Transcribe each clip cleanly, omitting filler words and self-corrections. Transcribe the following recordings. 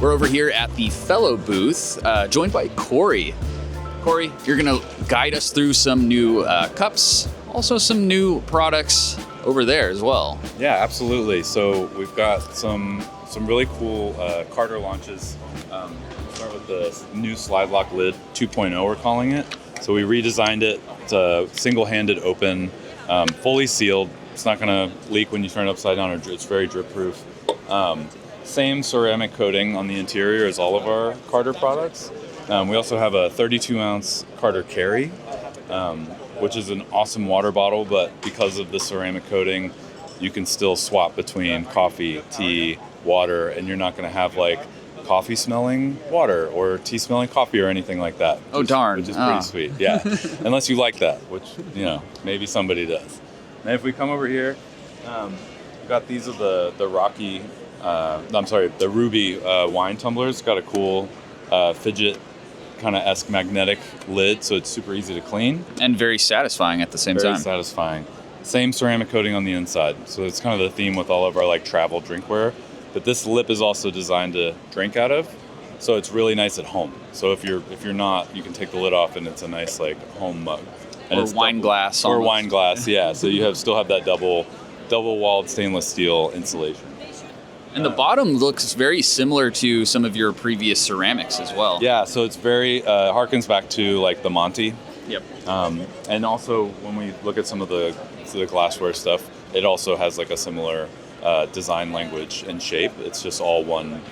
We're over here at the Fellow booth, joined by Corey. Corey, you're going to guide us through some new cups, also some new products over there as well. Yeah, absolutely. So we've got some really cool Carter launches. Start with the new slide lock lid 2.0, we're calling it. So we redesigned it. It's a single-handed open, fully sealed. It's not going to leak when you turn it upside down, or it's very drip proof. Same ceramic coating on the interior as all of our Carter products. We also have a 32-ounce Carter Carry, which is an awesome water bottle, but because of the ceramic coating, you can still swap between coffee, tea, water, and you're not going to have like coffee smelling water or tea smelling coffee or anything like that. Darn. Which is pretty sweet, yeah. Unless you like that, which, maybe somebody does. And if we come over here, we've got these are the Ruby wine tumblers. Got a cool fidget kind of esque magnetic lid, so it's super easy to clean. And very satisfying at the same time. Very satisfying. Same ceramic coating on the inside. So it's kind of the theme with all of our like travel drinkware. But this lip is also designed to drink out of. So it's really nice at home. So if you're not, you can take the lid off and it's a nice like home mug. And or wine glass. Or wine glass, yeah. So you still have that double walled stainless steel insulation. And the bottom looks very similar to some of your previous ceramics as well. Yeah, so it's very, harkens back to like the Monty. Yep. And also when we look at some of the glassware stuff, it also has like a similar design language and shape. It's just all one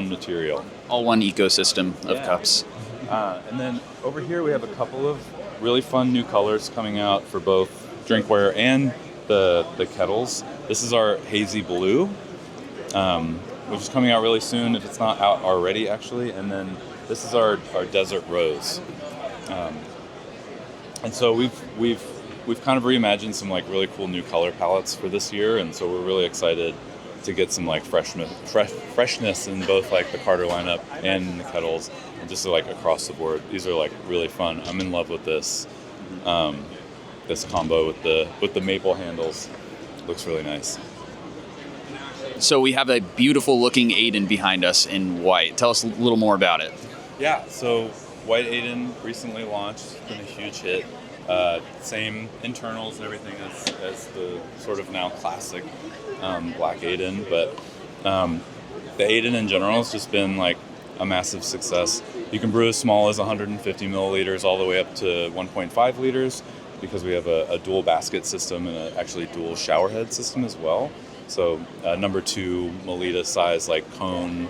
material. All one ecosystem of cups. And then over here we have a couple of really fun new colors coming out for both drinkware and the kettles. This is our Hazy Blue, which is coming out really soon if it's not out already actually. And then this is our Desert Rose. And so we've kind of reimagined some like really cool new color palettes for this year, and so we're really excited to get some like freshness in both like the Carter lineup and the kettles, and just like across the board. These are like really fun. I'm in love with this this combo with the maple handles. Looks really nice. So we have a beautiful looking Aiden behind us in white. Tell us a little more about it. Yeah, so White Aiden recently launched. It's been a huge hit. Same internals and everything as the sort of now classic Black Aiden, but the Aiden in general has just been like a massive success. You can brew as small as 150 milliliters all the way up to 1.5 liters because we have a dual basket system and actually dual shower head system as well. So number 2 Melita size like cone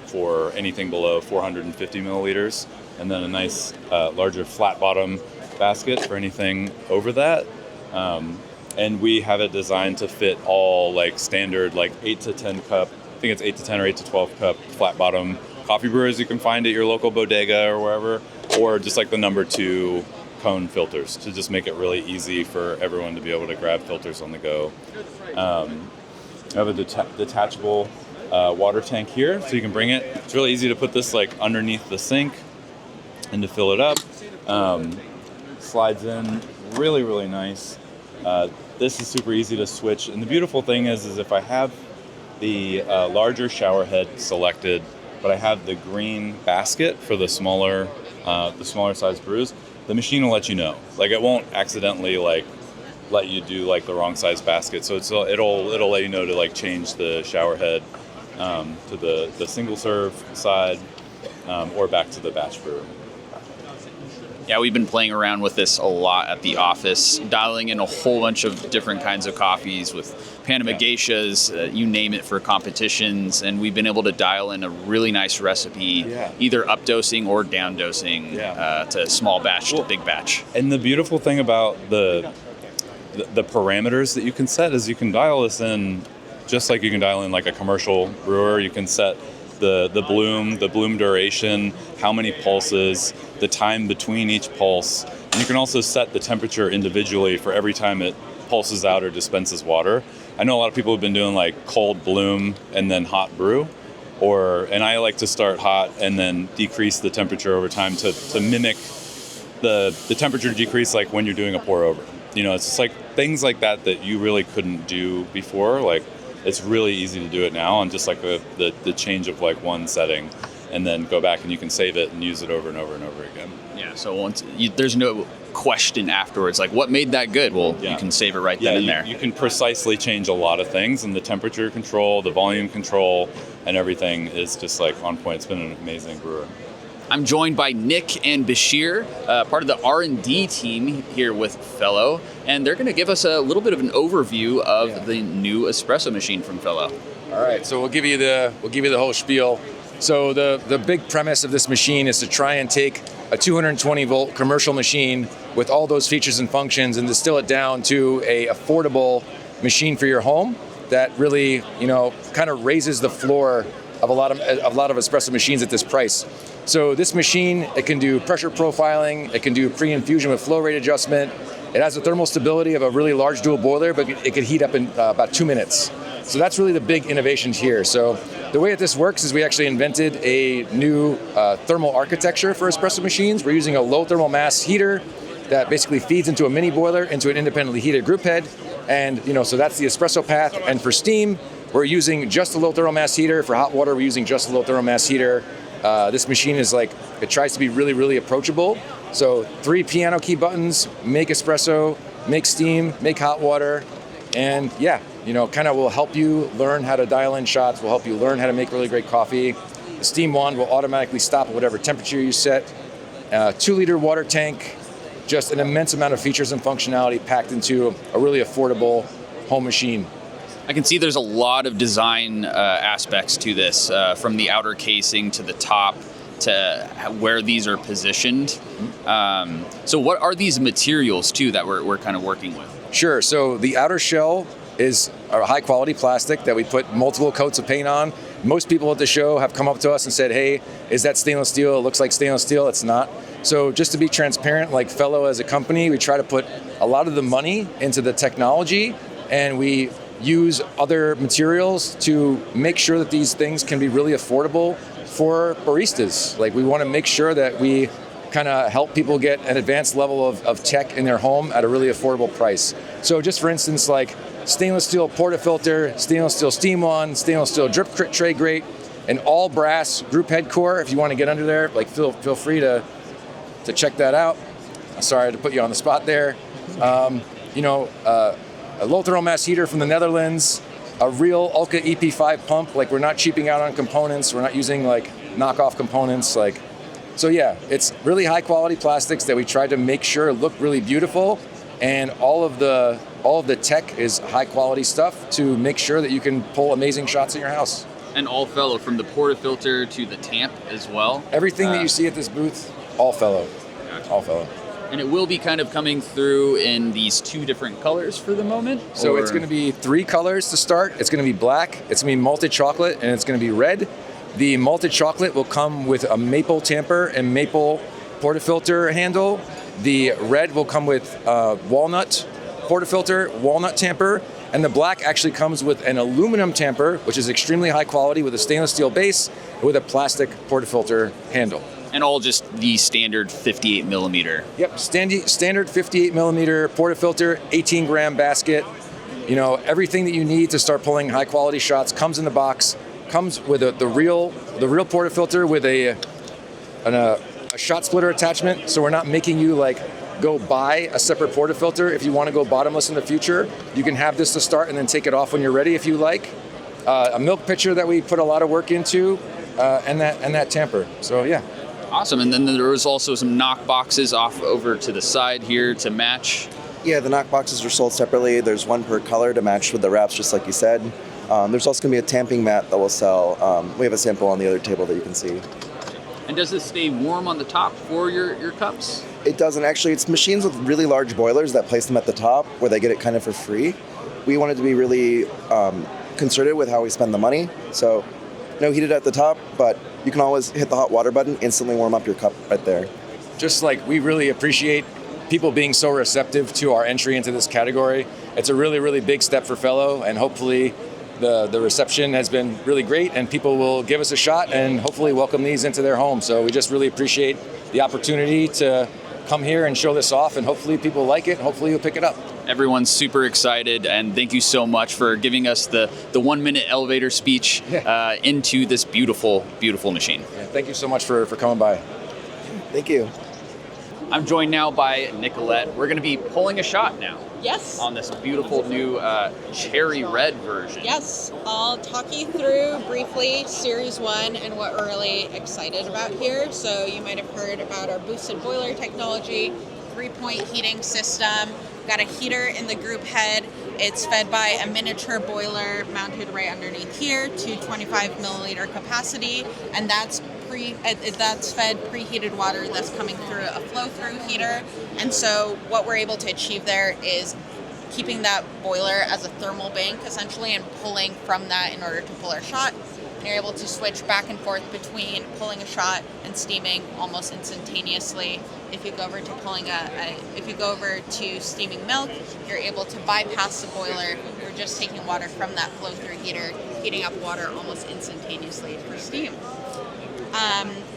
for anything below 450 milliliters, and then a nice larger flat bottom basket for anything over that. And we have it designed to fit all like standard like 8 to 10 cup, I think it's 8 to 10 or 8 to 12 cup flat bottom coffee brewers you can find at your local bodega or wherever, or just like the number 2 cone filters to just make it really easy for everyone to be able to grab filters on the go. I have a detachable water tank here, so you can bring it. It's really easy to put this like underneath the sink and to fill it up. Slides in really, really nice. This is super easy to switch. And the beautiful thing is if I have the larger shower head selected, but I have the green basket for the smaller size brews, the machine will let you know. Like it won't accidentally like let you do like the wrong size basket. So it'll let you know to like change the shower head to the single serve side or back to the batch brew. Yeah, we've been playing around with this a lot at the office, dialing in a whole bunch of different kinds of coffees with Panama geishas, you name it, for competitions, and we've been able to dial in a really nice recipe, either up dosing or down dosing to small batch to big batch. And the beautiful thing about the parameters that you can set is you can dial this in just like you can dial in like a commercial brewer. You can set the bloom duration, how many pulses, the time between each pulse. And you can also set the temperature individually for every time it pulses out or dispenses water. I know a lot of people have been doing like cold bloom and then hot brew, and I like to start hot and then decrease the temperature over time to mimic the temperature decrease like when you're doing a pour over. You know, it's just like things like that you really couldn't do before. Like it's really easy to do it now on just like the change of like one setting, and then go back and you can save it and use it over and over and over again. Yeah, so there's no question afterwards, like what made that good? Well, you can save it right then and there. You can precisely change a lot of things, and the temperature control, the volume control, and everything is just like on point. It's been an amazing brewer. I'm joined by Nick and Bashir, part of the R&D team here with Fellow, and they're going to give us a little bit of an overview of the new espresso machine from Fellow. All right, so we'll give you the whole spiel. So the big premise of this machine is to try and take a 220 volt commercial machine with all those features and functions and distill it down to a affordable machine for your home that really, kind of raises the floor of a lot of espresso machines at this price. So this machine, it can do pressure profiling, it can do pre-infusion with flow rate adjustment. It has the thermal stability of a really large dual boiler, but it could heat up in about 2 minutes. So that's really the big innovations here. So the way that this works is we actually invented a new thermal architecture for espresso machines. We're using a low thermal mass heater that basically feeds into a mini boiler into an independently heated group head. And so that's the espresso path. And for steam, we're using just a low thermal mass heater. For hot water, we're using just a low thermal mass heater. This machine is it tries to be really, really approachable. So 3 piano key buttons, make espresso, make steam, make hot water. And kind of will help you learn how to dial in shots, will help you learn how to make really great coffee. The steam wand will automatically stop at whatever temperature you set. 2-liter water tank, just an immense amount of features and functionality packed into a really affordable home machine. I can see there's a lot of design aspects to this, from the outer casing to the top to where these are positioned. So what are these materials too that we're kind of working with? Sure, so the outer shell is a high quality plastic that we put multiple coats of paint on. Most people at the show have come up to us and said, hey, is that stainless steel? It looks like stainless steel. It's not. So just to be transparent, like Fellow as a company, we try to put a lot of the money into the technology, and we use other materials to make sure that these things can be really affordable for baristas. Like, we want to make sure that we kind of help people get an advanced level of tech in their home at a really affordable price. So just for instance, like stainless steel portafilter, stainless steel steam wand, stainless steel drip tray grate, an all brass group head core. If you want to get under there, like feel free to check that out. Sorry to put you on the spot there. A low thermal mass heater from the Netherlands, a real Ulca EP5 pump. Like, we're not cheaping out on components. We're not using like knockoff components. So yeah, it's really high quality plastics that we tried to make sure look really beautiful, and all of the tech is high quality stuff to make sure that you can pull amazing shots in your house. And all Fellow, from the portafilter to the tamp as well. Everything that you see at this booth, all Fellow. Gotcha. All Fellow. And it will be kind of coming through in these 2 different colors for the moment? So it's going to be 3 colors to start. It's going to be black, it's going to be malted chocolate, and it's going to be red. The malted chocolate will come with a maple tamper and maple portafilter handle. The red will come with walnut portafilter, walnut tamper, and the black actually comes with an aluminum tamper, which is extremely high quality, with a stainless steel base with a plastic portafilter handle. And all just the standard 58 millimeter. Yep, standard 58 millimeter portafilter, 18 gram basket. Everything that you need to start pulling high quality shots comes in the box. Comes with the real portafilter with a shot splitter attachment. So we're not making you go buy a separate portafilter. If you want to go bottomless in the future, you can have this to start and then take it off when you're ready if you like. A milk pitcher that we put a lot of work into, and that tamper. So yeah. Awesome. And then there was also some knock boxes off over to the side here to match. Yeah, the knock boxes are sold separately. There's one per color to match with the wraps, just like you said. There's also going to be a tamping mat that we'll sell. We have a sample on the other table that you can see. And does this stay warm on the top for your cups? It doesn't actually. It's machines with really large boilers that place them at the top where they get it kind of for free. We wanted to be really concerted with how we spend the money. So no heated at the top, but you can always hit the hot water button, instantly warm up your cup right there. Just we really appreciate people being so receptive to our entry into this category. It's a really, really big step for Fellow, and hopefully the reception has been really great, and people will give us a shot and hopefully welcome these into their home. So we just really appreciate the opportunity to come here and show this off, and hopefully people like it, and hopefully you'll pick it up. Everyone's super excited, and thank you so much for giving us the 1 minute elevator speech into this beautiful, beautiful machine. Yeah, thank you so much for coming by. Thank you. I'm joined now by Nicolette. We're going to be pulling a shot now. Yes. On this beautiful new cherry red version. Yes. I'll talk you through briefly Series 1 and what we're really excited about here. So you might have heard about our boosted boiler technology, 3-point heating system. Got a heater in the group head. It's fed by a miniature boiler mounted right underneath here to 25 milliliter capacity, and that's fed preheated water that's coming through a flow-through heater. And so what we're able to achieve there is keeping that boiler as a thermal bank essentially and pulling from that in order to pull our shot. And you're able to switch back and forth between pulling a shot and steaming almost instantaneously. If you go over to steaming milk, you're able to bypass the boiler. You're just taking water from that flow-through heater, heating up water almost instantaneously for steam.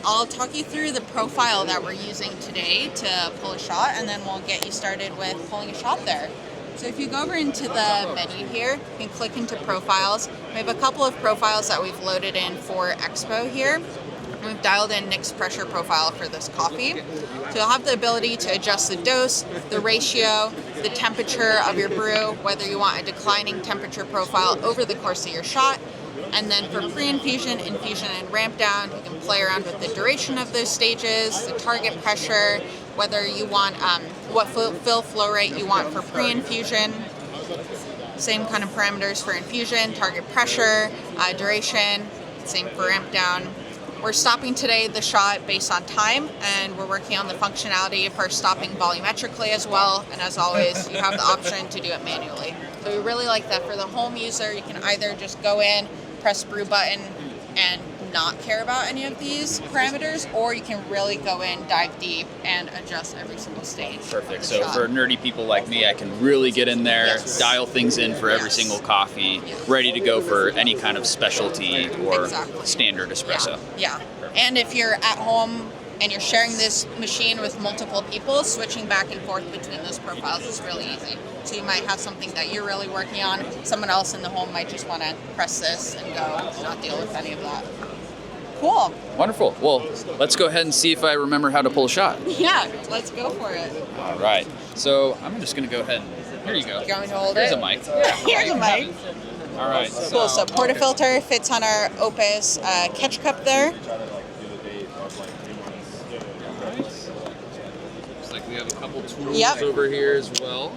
I'll talk you through the profile that we're using today to pull a shot, and then we'll get you started with pulling a shot there. So if you go over into the menu here, you can click into profiles. We have a couple of profiles that we've loaded in for Expo here. We've dialed in Nick's pressure profile for this coffee. So you'll have the ability to adjust the dose, the ratio, the temperature of your brew, whether you want a declining temperature profile over the course of your shot. And then for pre-infusion, infusion, and ramp down, you can play around with the duration of those stages, the target pressure, whether you want what fill flow rate you want for pre-infusion. Same kind of parameters for infusion, target pressure, duration, same for ramp down. We're stopping today the shot based on time, and we're working on the functionality for stopping volumetrically as well. And as always, you have the option to do it manually. So we really like that for the home user. You can either just go in, press brew button, and not care about any of these parameters, or you can really go in, dive deep, and adjust every single stage. Perfect. So for nerdy people like me, I can really get in there, dial things in for every single coffee, ready to go for any kind of specialty or standard espresso. Yeah. And if you're at home and you're sharing this machine with multiple people, switching back and forth between those profiles is really easy. So you might have something that you're really working on. Someone else in the home might just want to press this and go and not deal with any of that. Cool. Wonderful. Well, let's go ahead and see if I remember how to pull a shot. Yeah, let's go for it. All right. So I'm just going to go ahead and, here you go. You're going to hold Here's it? a mic. Here's a mic. All right. Cool. So portafilter fits on our Opus catch cup there. Looks like we have a couple tools over here as well.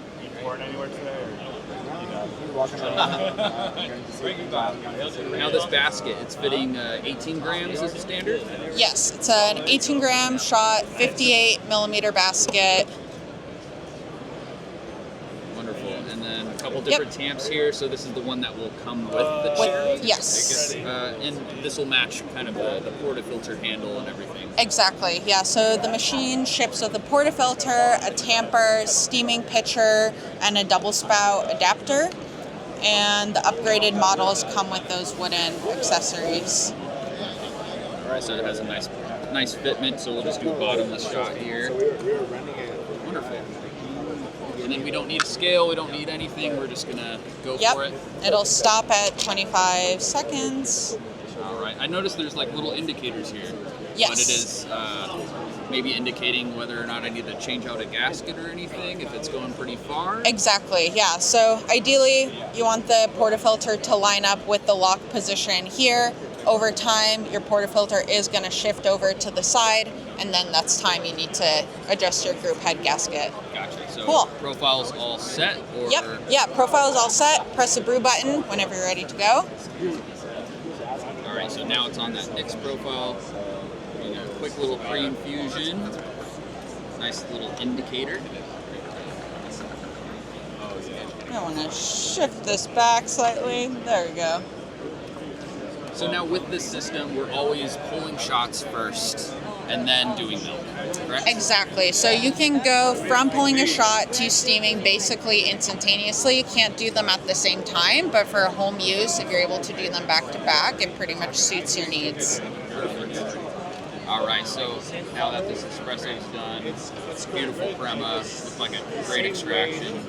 Now this basket, it's fitting 18 grams as a standard? Yes, it's an 18 gram shot, 58 millimeter basket. Wonderful. And then a couple different tamps here. So this is the one that will come with the cherry? Yes. And this will match kind of the portafilter handle and everything. Exactly, yeah. So the machine ships with a portafilter, a tamper, steaming pitcher, and a double spout adapter. And the upgraded models come with those wooden accessories. All right, so it has a nice fitment. So we'll just do a bottomless shot here. Wonderful. And then we don't need a scale. We don't need anything. We're just gonna go for it. It'll stop at 25 seconds. All right. I noticed there's like little indicators here. Yes. But it is maybe indicating whether or not I need to change out a gasket or anything if it's going pretty far. Exactly, yeah. So ideally, you want the portafilter to line up with the lock position here. Over time, your portafilter is going to shift over to the side, and then that's time you need to adjust your group head gasket. Gotcha. So cool. Profile's all set? Or... Yep. Yeah, profile's all set. Press the brew button whenever you're ready to go. All right, so now it's on that Nick's profile. You got a quick little pre-infusion. Nice little indicator. I want to shift this back slightly. There we go. So now with this system, we're always pulling shots first and then doing milk, correct? Exactly. So you can go from pulling a shot to steaming basically instantaneously. You can't do them at the same time, but for home use, if you're able to do them back to back, it pretty much suits your needs. All right, so now that this espresso is done, it's beautiful crema with like a great extraction.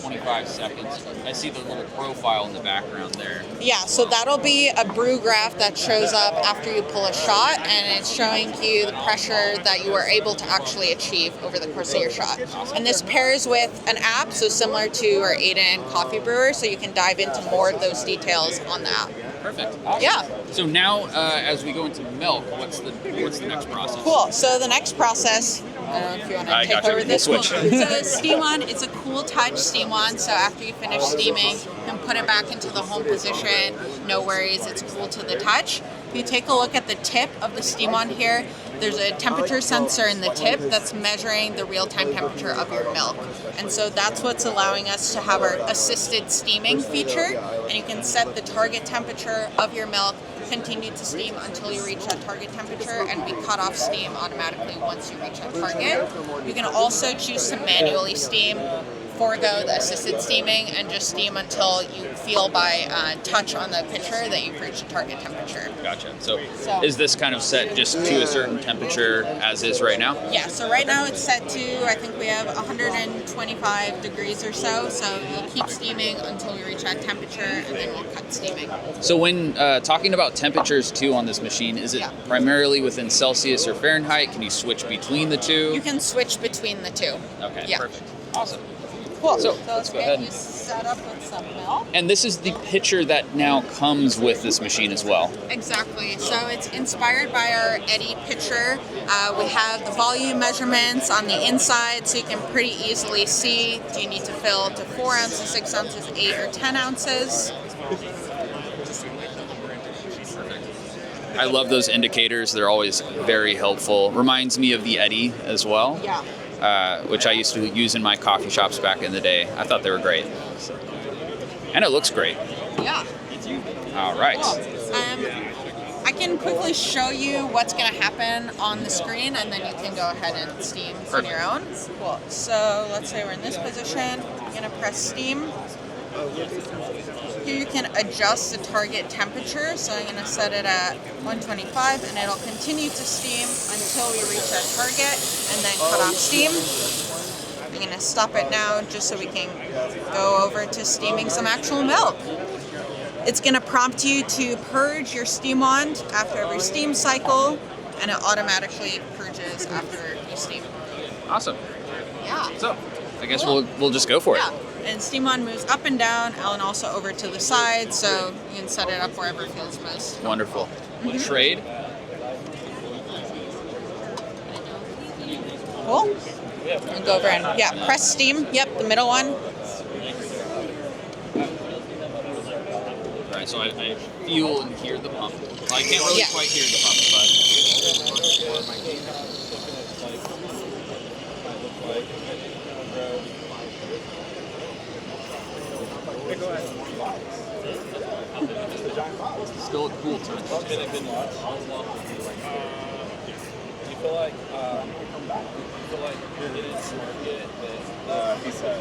25 seconds. I see the little profile in the background there. Yeah, so that'll be a brew graph that shows up after you pull a shot, and it's showing you the pressure that you were able to actually achieve over the course of your shot. And this pairs with an app, so similar to our Aiden coffee brewer, so you can dive into more of those details on the app. Perfect. Awesome. Yeah. So now, as we go into milk, what's the next process? Cool. So the next process, I don't know if you want to take gotcha. over this We'll one. switch. So steam on, it's a cool touch steam on. So after you finish steaming, you can put it back into the home position. No worries, it's cool to the touch. If you take a look at the tip of the steam on here, there's a temperature sensor in the tip that's measuring the real-time temperature of your milk. And so that's what's allowing us to have our assisted steaming feature. And you can set the target temperature of your milk, continue to steam until you reach that target temperature, and we cut off steam automatically once you reach that target. You can also choose to manually steam, forego the assisted steaming, and just steam until you feel by touch on the pitcher that you've reached the target temperature. Gotcha. So is this kind of set just to a certain temperature as is right now? Yeah, so right now it's set to, I think we have 125 degrees or so, so you'll keep steaming until you reach that temperature, and then we'll cut steaming. So when talking about temperatures too on this machine, is it primarily within Celsius or Fahrenheit? Can you switch between the two? You can switch between the two. Okay, Yeah. perfect. Awesome. Cool. So, So let's let's go get ahead. you set up with some milk. And this is the pitcher that now comes with this machine as well. Exactly. So it's inspired by our Eddy pitcher. We have the volume measurements on the inside, so you can pretty easily see, do you need to fill to 4 ounces, 6 ounces, 8 or 10 ounces? I love those indicators. They're always very helpful. Reminds me of the Eddy as well. Yeah. Which I used to use in my coffee shops back in the day. I thought they were great. And it looks great. Yeah. All right. Cool. I can quickly show you what's going to happen on the screen, and then you can go ahead and steam on your own. Cool. So let's say we're in this position. I'm going to press steam. Here you can adjust the target temperature. So I'm going to set it at 125, and it'll continue to steam until we reach our target, and then cut off steam. I'm going to stop it now just so we can go over to steaming some actual milk. It's going to prompt you to purge your steam wand after every steam cycle, and it automatically purges after you steam. Awesome. Yeah. So I guess we'll just go for it. Yeah. And steam wand moves up and down, and also over to the side, so you can set it up wherever it feels most. Wonderful. Trade. Cool. And go over and press steam. Yep, the middle one. All right, so I feel and hear the pump. I can't really quite hear the pump, but still a cool touch. Do you feel like you're getting to market that he said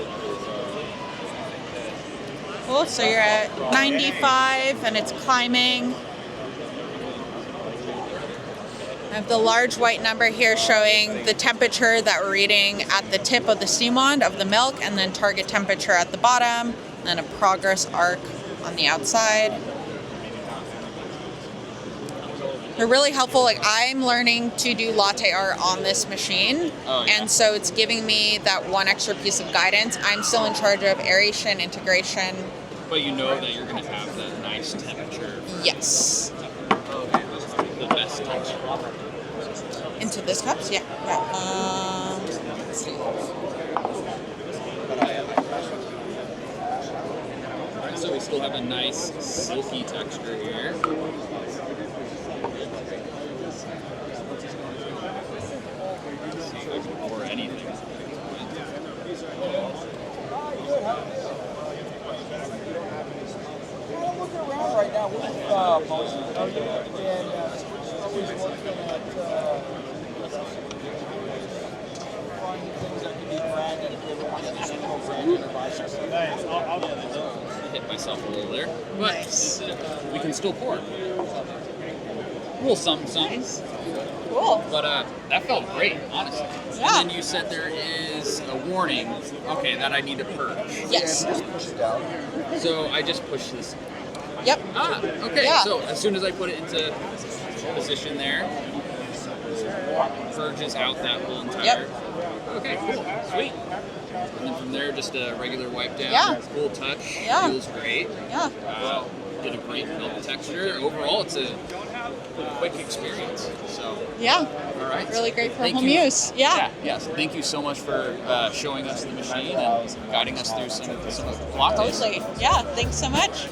Cool, so you're at 95 and it's climbing. I have the large white number here showing the temperature that we're reading at the tip of the steam wand of the milk, and then target temperature at the bottom, and then a progress arc on the outside. They're really helpful. Like, I'm learning to do latte art on this machine, and so it's giving me that one extra piece of guidance. I'm still in charge of aeration, integration. But you know that you're going to have that nice temperature. Yes. The best touch. Into this cups? Yeah. Let's see. Alright, so we still have a nice silky texture here. Let's see if I can pour anything. I'm looking around right now with most and always looking at finding things that can be branded if you ever want to do some branding or buy some stuff. Nice. I hit myself a little there, but Nice. we can still pour. A little something. Cool. But that felt great, honestly. Yeah. And then you said there is a warning, okay, that I need to purge. Yes. So I just push this. Yep. Ah, okay. Yeah. So as soon as I put it into position there, purges out that whole entire. Yep. Okay, cool. Sweet. And then from there, just a regular wipe down. Yeah. Cool touch. Yeah. Feels great. Yeah. Get a great milk texture. Overall, it's a quick experience. So, Yeah. all right. Really great for Thank home you. use. Yeah. Yes. Thank you so much for showing us the machine and guiding us through some lattes. Totally. Yeah. Thanks so much.